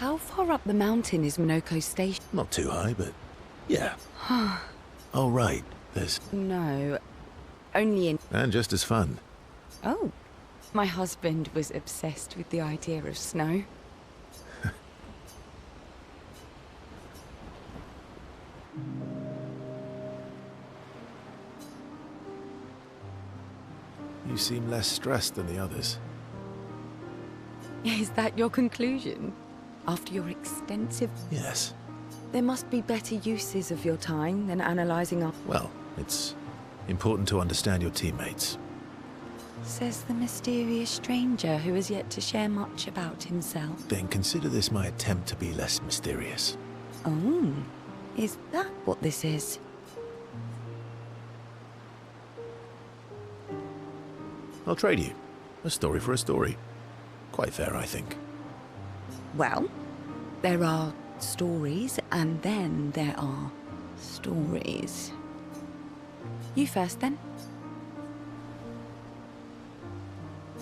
How far up the mountain is Minoko Station? Not too high, but yeah. Oh, right. There's... No, only in... And just as fun. Oh, my husband was obsessed with the idea of snow. You seem less stressed than the others. Is that your conclusion? After your extensive... Yes. There must be better uses of your time than analysing our... Well, it's important to understand your teammates. Says the mysterious stranger who has yet to share much about himself. Then consider this my attempt to be less mysterious. Oh, is that what this is? I'll trade you. A story for a story. Quite fair, I think. Well, there are stories, and then there are stories. You first, then.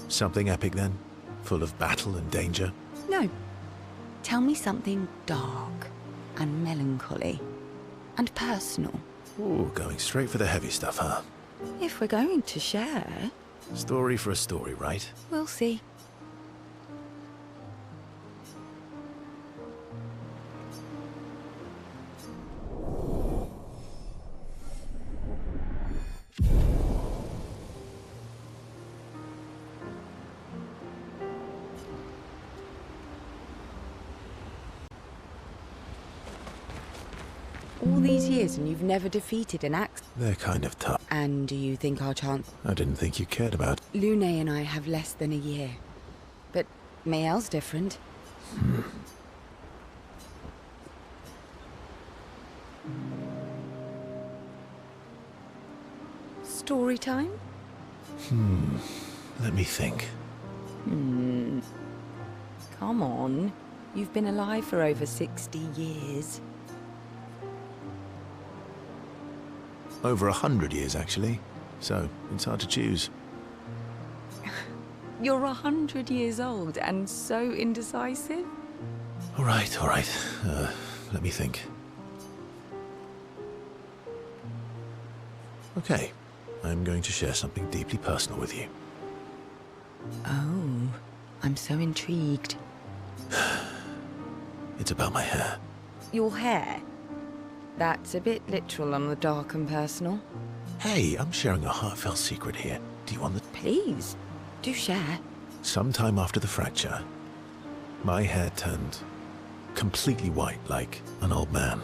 Something epic, then? Full of battle and danger? No. Tell me something dark and melancholy and personal. Ooh, going straight for the heavy stuff, huh? If we're going to share... Story for a story, right? We'll see. All these years and you've never defeated an axe. They're kind of tough. And do you think our chance... I didn't think you cared about... Lune and I have less than a year. But Mael's different. Story time? Let me think. Come on. You've been alive for over 60 years. Over 100 years, actually. So, it's hard to choose. You're 100 years old and so indecisive? All right. Let me think. Okay. I'm going to share something deeply personal with you. Oh, I'm so intrigued. It's about my hair. Your hair? That's a bit literal on the dark and personal. Hey, I'm sharing a heartfelt secret here. Do you want the... Please, do share. Sometime after the fracture, my hair turned completely white like an old man.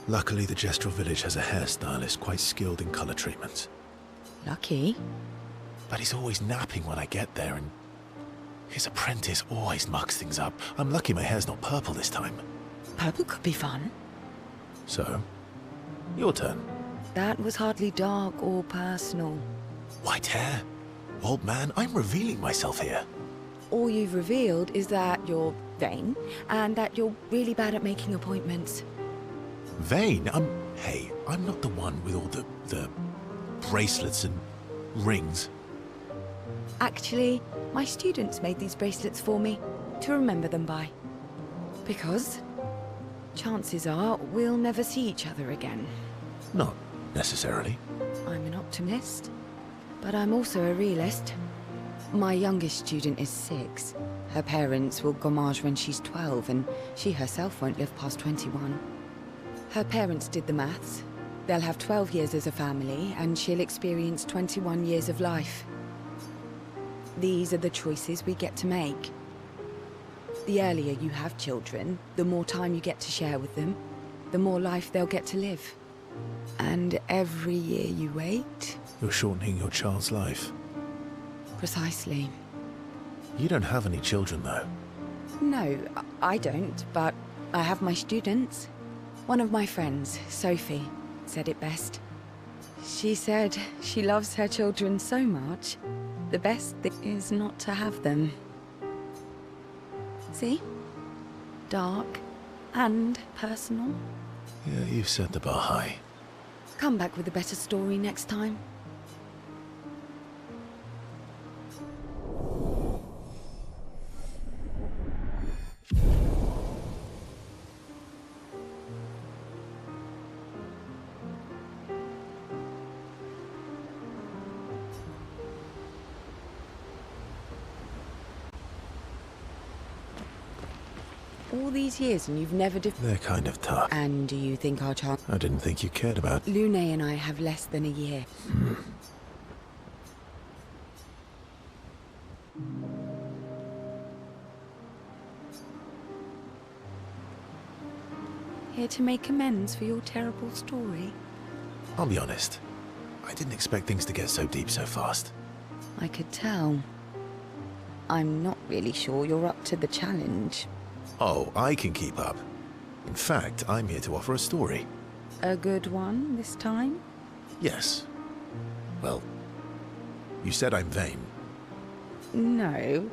Luckily, the Gestural village has a hairstylist quite skilled in color treatments. Lucky. But he's always napping when I get there, and his apprentice always mucks things up. I'm lucky my hair's not purple this time. Purple could be fun. So, your turn. That was hardly dark or personal. White hair? Old man, I'm revealing myself here. All you've revealed is that you're vain, and that you're really bad at making appointments. Vain? Hey, I'm not the one with all the bracelets and rings. Actually, my students made these bracelets for me, to remember them by. Because chances are we'll never see each other again. Not necessarily. I'm an optimist, but I'm also a realist. My youngest student is 6. Her parents will gommage when she's 12, and she herself won't live past 21. Her parents did the maths. They'll have 12 years as a family, and she'll experience 21 years of life. These are the choices we get to make. The earlier you have children, the more time you get to share with them, the more life they'll get to live. And every year you wait... You're shortening your child's life. Precisely. You don't have any children, though. No, I don't, but I have my students. One of my friends, Sophie, said it best. She said she loves her children so much, the best thing is not to have them. See? Dark and personal. Yeah, you've set the bar high. Come back with a better story next time. All these years and you've never They're kind of tough. And do you think our child... I didn't think you cared about... Lune and I have less than a year. Here to make amends for your terrible story? I'll be honest. I didn't expect things to get so deep so fast. I could tell. I'm not really sure you're up to the challenge. Oh, I can keep up. In fact, I'm here to offer a story. A good one this time? Yes. Well, you said I'm vain. No,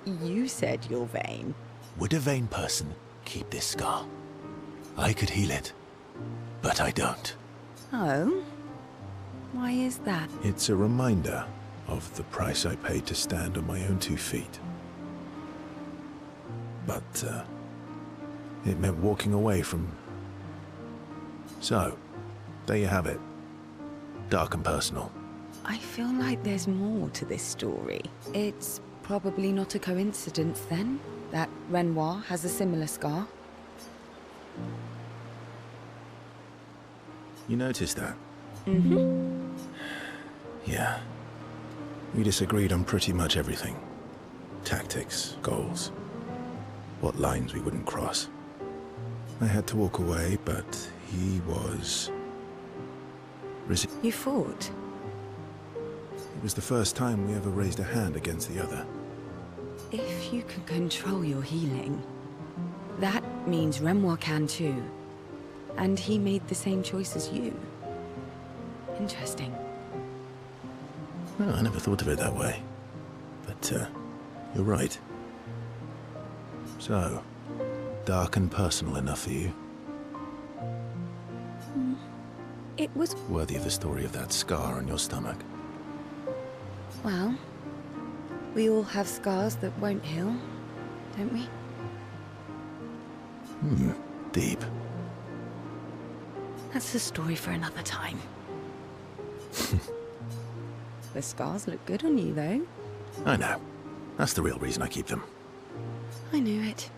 you said you're vain. Would a vain person keep this scar? I could heal it, but I don't. Oh? Why is that? It's a reminder of the price I paid to stand on my own 2 feet. But, it meant walking away from... So, there you have it. Dark and personal. I feel like there's more to this story. It's probably not a coincidence, then, that Renoir has a similar scar. You noticed that? Mm-hmm. Yeah. We disagreed on pretty much everything. Tactics, goals, what lines we wouldn't cross. I had to walk away, but he was... You fought? It was the first time we ever raised a hand against the other. If you can control your healing, that means Renoir can too. And he made the same choice as you. Interesting. Well, I never thought of it that way. But, you're right. So, dark and personal enough for you? It was... Worthy of the story of that scar on your stomach. Well, we all have scars that won't heal, don't we? Deep. That's a story for another time. The scars look good on you, though. I know. That's the real reason I keep them. I knew it.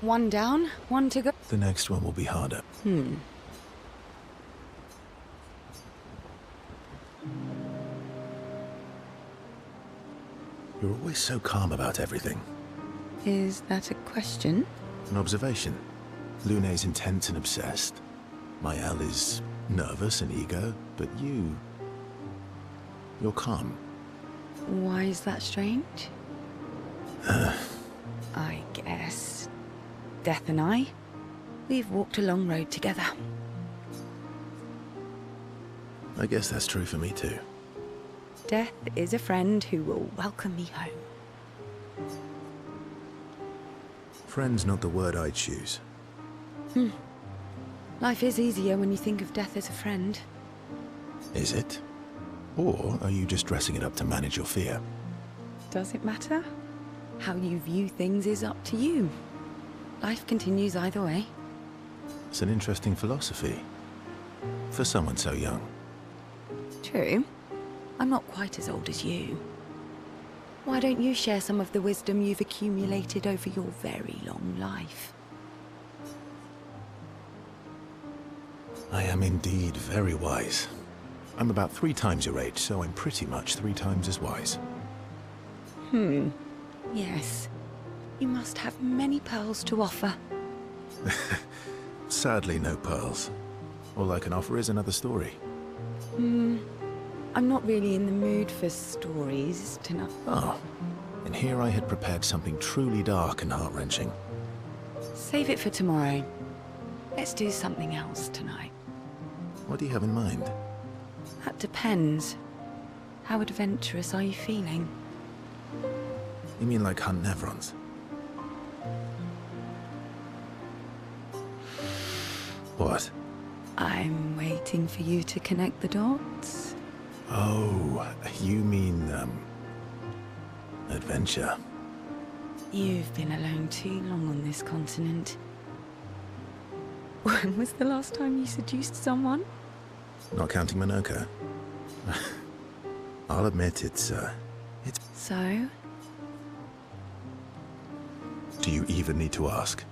One down, one to go. The next one will be harder. You're always so calm about everything. Is that a question? An observation. Lune's intense and obsessed. Maëlle is nervous and eager, but you're calm. Why is that strange? I guess. Death and I, we've walked a long road together. I guess that's true for me too. Death is a friend who will welcome me home. Friend's not the word I'd choose. Life is easier when you think of death as a friend. Is it? Or are you just dressing it up to manage your fear? Does it matter? How you view things is up to you. Life continues either way. It's an interesting philosophy. For someone so young. True. I'm not quite as old as you. Why don't you share some of the wisdom you've accumulated over your very long life? I am indeed very wise. I'm about 3 times your age, so I'm pretty much 3 times as wise. Yes. You must have many pearls to offer. Sadly, no pearls. All I can offer is another story. I'm not really in the mood for stories tonight. Oh, and here I had prepared something truly dark and heart-wrenching. Save it for tomorrow. Let's do something else tonight. What do you have in mind? That depends. How adventurous are you feeling? You mean like hunt Nevrons? What? I'm waiting for you to connect the dots. Oh, you mean, adventure. You've been alone too long on this continent. When was the last time you seduced someone? Not counting Minoka. I'll admit it's... So? Do you even need to ask?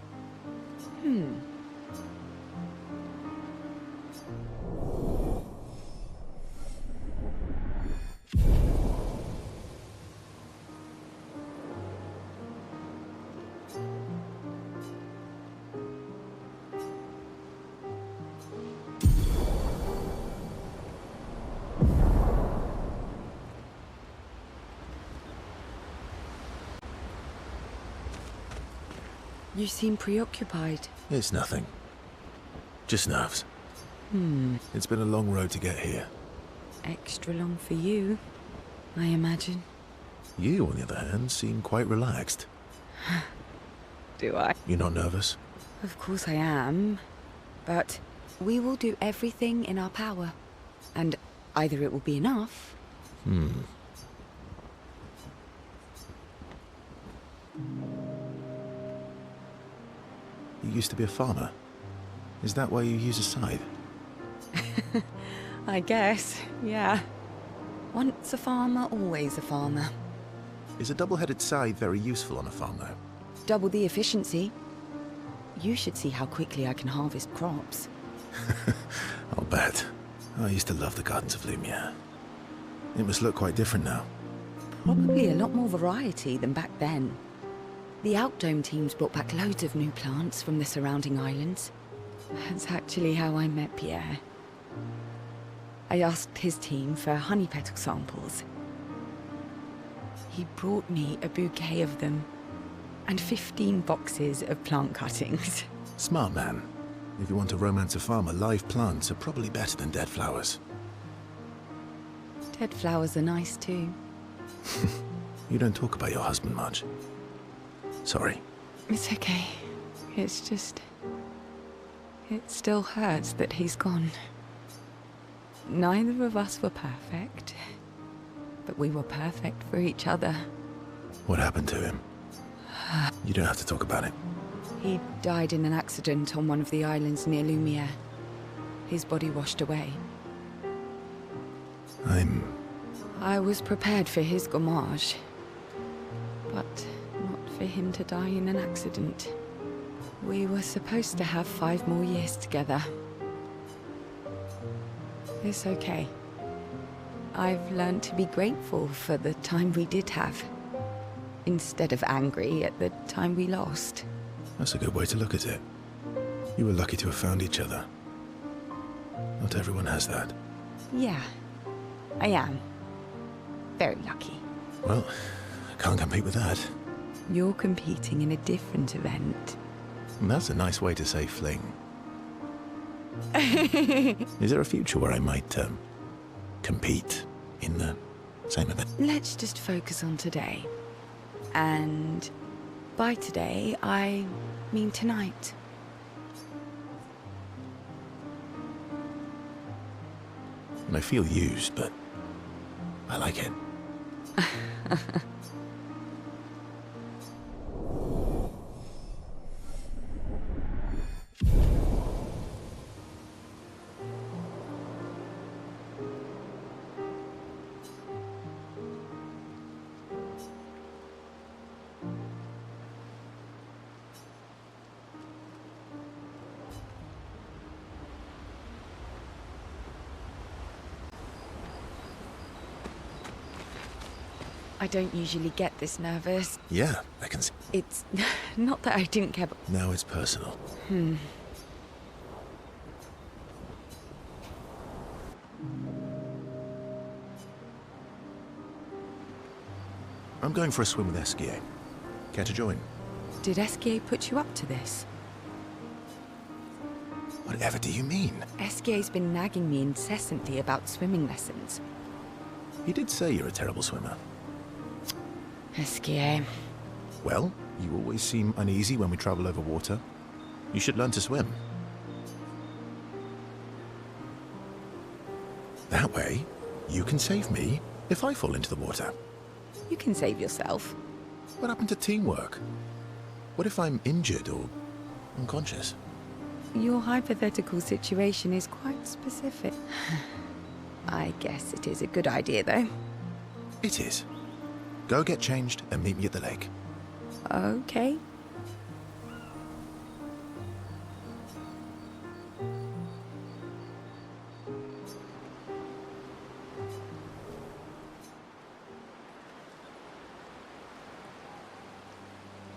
You seem preoccupied. It's nothing. Just nerves. It's been a long road to get here. Extra long for you, I imagine. You, on the other hand, seem quite relaxed. Do I? You're not nervous? Of course I am. But we will do everything in our power. And either it will be enough... You used to be a farmer. Is that why you use a scythe? I guess, yeah. Once a farmer, always a farmer. Is a double-headed scythe very useful on a farm, though? Double the efficiency. You should see how quickly I can harvest crops. I'll bet. I used to love the gardens of Lumiere. It must look quite different now. Probably a lot more variety than back then. The Outdome teams brought back loads of new plants from the surrounding islands. That's actually how I met Pierre. I asked his team for honey petal samples. He brought me a bouquet of them, and 15 boxes of plant cuttings. Smart man. If you want to romance a farmer, live plants are probably better than dead flowers. Dead flowers are nice too. You don't talk about your husband much. Sorry. It's okay. It's just... it still hurts that he's gone. Neither of us were perfect, but we were perfect for each other. What happened to him? You don't have to talk about it. He died in an accident on one of the islands near Lumiere. His body washed away. I was prepared for his gommage, but not for him to die in an accident. We were supposed to have 5 more years together. It's okay. I've learned to be grateful for the time we did have, instead of angry at the time we lost. That's a good way to look at it. You were lucky to have found each other. Not everyone has that. Yeah, I am. Very lucky. Well, I can't compete with that. You're competing in a different event. That's a nice way to say fling. Is there a future where I might, compete in the same event? Let's just focus on today. And by today, I mean tonight. And I feel used, but I like it. I don't usually get this nervous. Yeah, I can see. It's not that I didn't care, but... Now it's personal. I'm going for a swim with Sciel. Care to join? Did Sciel put you up to this? Whatever do you mean? Sciel's been nagging me incessantly about swimming lessons. He did say you're a terrible swimmer. Sciel. Well, you always seem uneasy when we travel over water. You should learn to swim. That way, You can save me if I fall into the water. You can save yourself. What happened to teamwork? What if I'm injured or unconscious? Your hypothetical situation is quite specific. I guess it is a good idea, though. It is. Go get changed and meet me at the lake. Okay.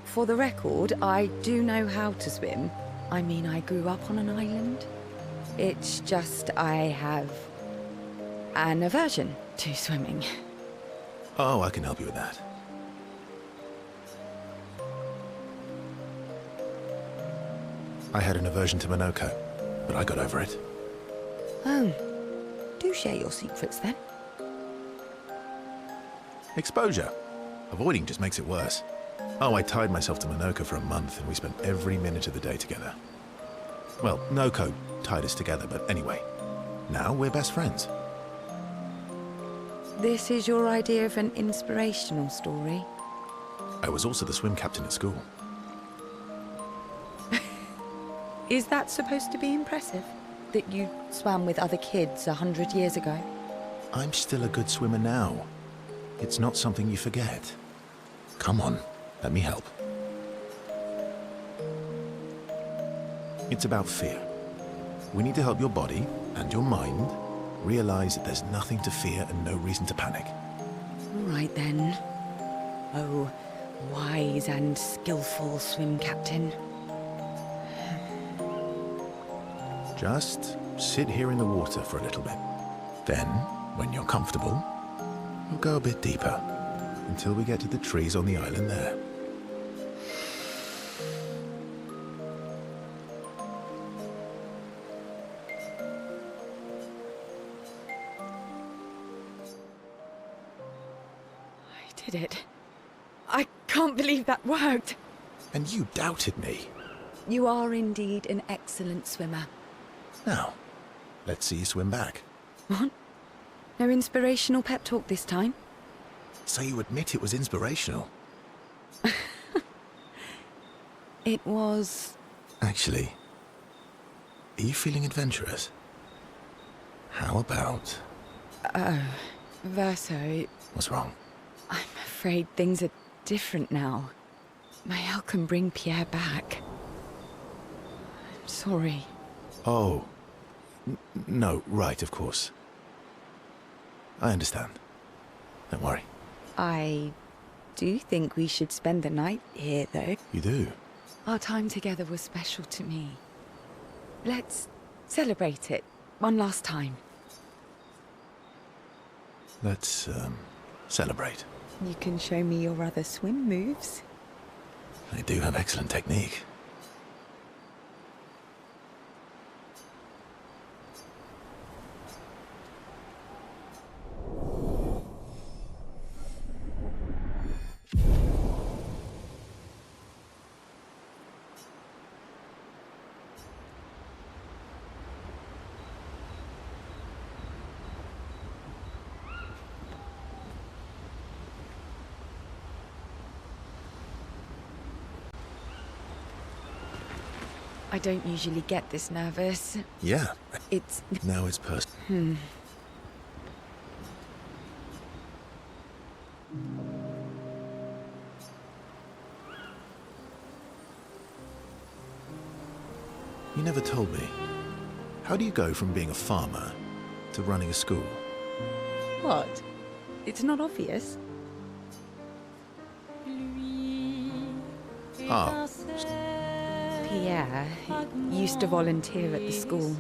For the record, I do know how to swim. I mean, I grew up on an island. It's just I have an aversion to swimming. Oh, I can help you with that. I had an aversion to Minoko, but I got over it. Oh, do share your secrets then. Exposure. Avoiding just makes it worse. Oh, I tied myself to Minoko for a month, and we spent every minute of the day together. Well, Noko tied us together, but anyway. Now we're best friends. This is your idea of an inspirational story? I was also the swim captain at school. Is that supposed to be impressive? That you swam with other kids 100 years ago? I'm still a good swimmer now. It's not something you forget. Come on, let me help. It's about fear. We need to help your body and your mind realize that there's nothing to fear and no reason to panic. All right then. Oh, wise and skillful swim captain. Just sit here in the water for a little bit. Then, when you're comfortable, we'll go a bit deeper until we get to the trees on the island there. I did it. I can't believe that worked. And you doubted me. You are indeed an excellent swimmer. Now, let's see you swim back. What? No inspirational pep talk this time? So you admit it was inspirational? It was... Actually, are you feeling adventurous? How about... Oh, Verso, What's wrong? I'm afraid things are different now. Mael can bring Pierre back. I'm sorry. Oh. No, right, of course. I understand. Don't worry. I do think we should spend the night here, though. You do? Our time together was special to me. Let's celebrate it one last time. Let's, celebrate. You can show me your other swim moves. I do have excellent technique. I don't usually get this nervous. Yeah. It's... Now it's personal. You never told me. How do you go from being a farmer to running a school? What? It's not obvious. Ah, Pierre used to volunteer at the school,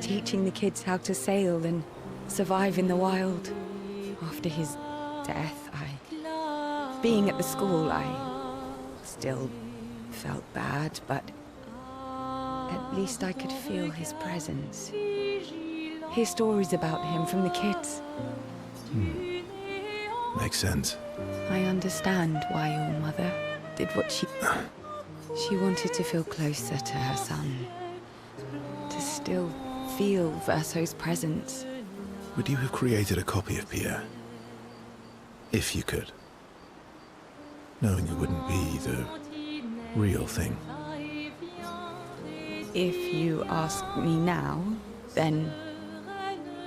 teaching the kids how to sail and survive in the wild. After his death, being at the school, I still felt bad, but at least I could feel his presence. Hear stories about him from the kids. makes sense. I understand why your mother did what she... She wanted to feel closer to her son. To still feel Verso's presence. Would you have created a copy of Pierre? If you could. Knowing it wouldn't be the real thing. If you ask me now, then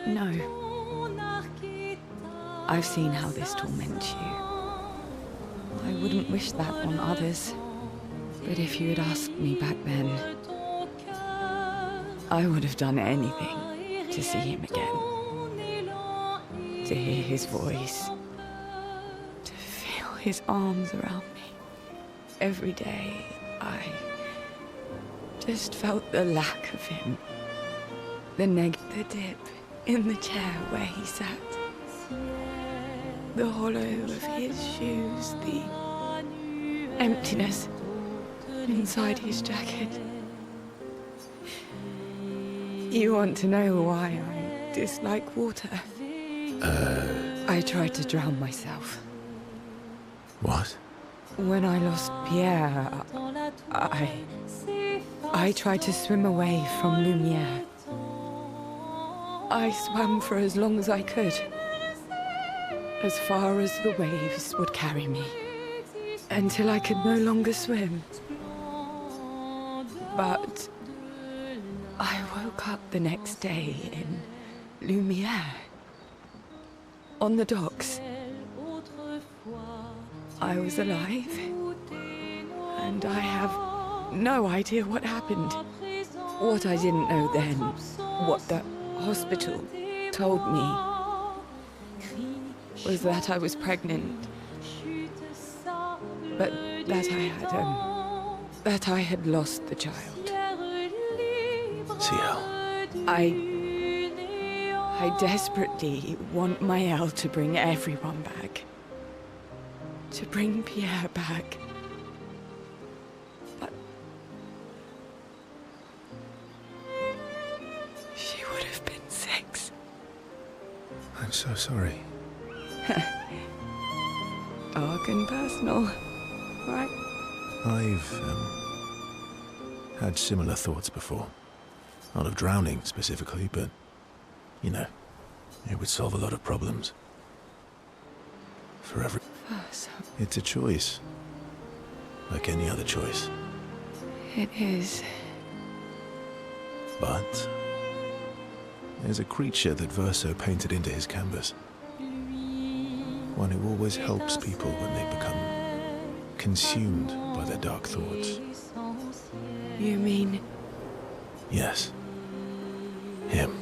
no. I've seen how this torments you. I wouldn't wish that on others. But if you had asked me back then, I would have done anything to see him again. To hear his voice. To feel his arms around me. Every day, I just felt the lack of him. The dip in the chair where he sat. The hollow of his shoes, the emptiness inside his jacket. You want to know why I dislike water? I tried to drown myself. What? When I lost Pierre, I tried to swim away from Lumiere. I swam for as long as I could. As far as the waves would carry me. Until I could no longer swim. But I woke up the next day in Lumiere. On the docks. I was alive. And I have no idea what happened. What I didn't know then, what the hospital told me, was that I was pregnant. But that I had lost the child. Sciel. I desperately want Maëlle to bring everyone back. To bring Pierre back. But she would have been 6. I'm so sorry. Dark and personal, right? I've, had similar thoughts before. Not of drowning specifically, but, you know, it would solve a lot of problems. For every... It's a choice. Like any other choice. It is. But there's a creature that Verso painted into his canvas. One who always helps people when they become consumed by their dark thoughts. You mean? Yes. Him.